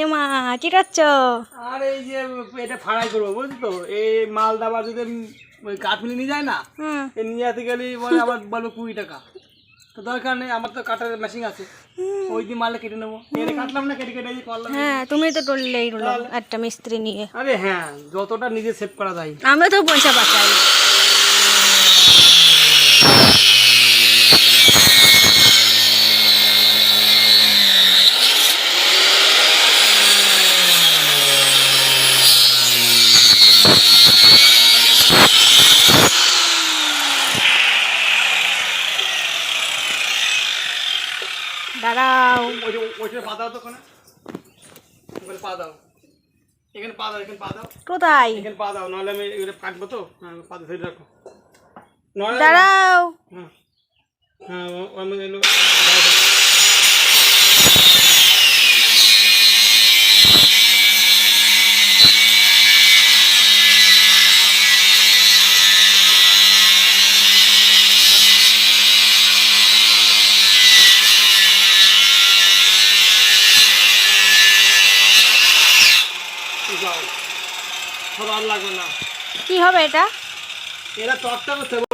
এ মা কি করছ? আর এই যে এটা ফাড়াই করবো বুঝলি তো, এই মাল দাবার যদি ওই কাঠ মিলে নিয়ে যায় না, এই নিয়ে যেতে গেলে বলে আবার বলবো 20 টাকা। তো দরকার নেই, আমার তো কাটার মেশিন আছে, ওই দিয়ে মালটা কেটে নেবো। এটা কাটলাম না, কেটে কেটে এই করলাম। হ্যাঁ তুমি তো টললেই রলো একটা মিস্ত্রি নিয়ে। আরে হ্যাঁ, যতটা নিজে সেভ করা যায়। আমরা তো পয়সা বাঁচাই। দাঁড়াও, ওইখানে পা দাও তো, ওখানে ওখানে পা দাও, এখানে পা দাও, এখানে পা দাও, কোথায়? এখানে পা দাও, নাহলে আমি এগুলো কাটবো তো। হ্যাঁ, পা ধরে রাখো। নাহলে দাঁড়াও। হ্যাঁ হ্যাঁ, আমি এলো যাও, আর লাগবে না। কি হবে এটা? এরা টকটা করতে যাবো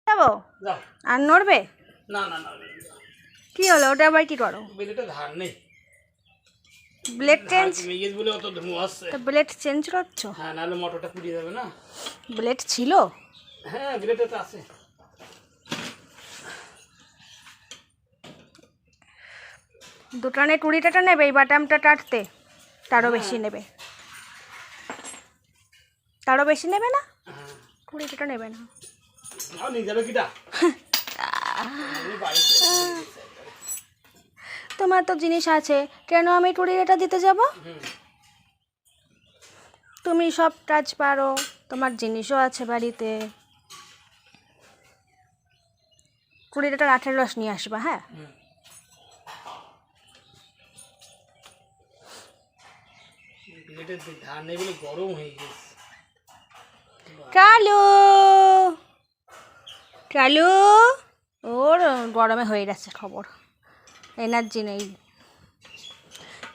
যাও। আর নড়বে? না না না, কি হলো ওটা আবার কি করো? বেলেটা ধার নেই, ব্লেড চেঞ্জ? মেগেজ বলে অত ধোঁয়া আসছে। তো ব্লেড চেঞ্জ করছো? হ্যাঁ, নাহলে মোটরটা পুড়িয়ে যাবে না। ব্লেড ছিল? হ্যাঁ, ব্লেডটা তো আছে। দুটানে টুড়িটা নেবে এই বাটামটা কাটতে? তারও বেশি নেবে? তারও বেশি নেবে না? হ্যাঁ, টুড়িটা নেবে না? নাও নিয়ে যাবে কিটা। তোমার তো জিনিস আছে, কেন আমি টুড়িটা দিতে যাব? তুমি সব কাজ পারো, তোমার জিনিসও আছে বাড়িতে। টুড়িটা আঠের রস নিয়ে আসবা। হ্যাঁ, ব্লেডের ধার নেই বলে গরম হয়ে গেছে। কালু কালু, ওর গরমে হয়ে গেছে খবর, এনার্জি নেই।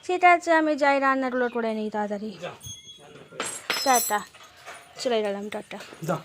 ঠিক আছে, আমি যাই রান্নাগুলো করে নিই তাড়াতাড়ি। যাও, টাটা, চলে গেলাম, টাটা। যাও।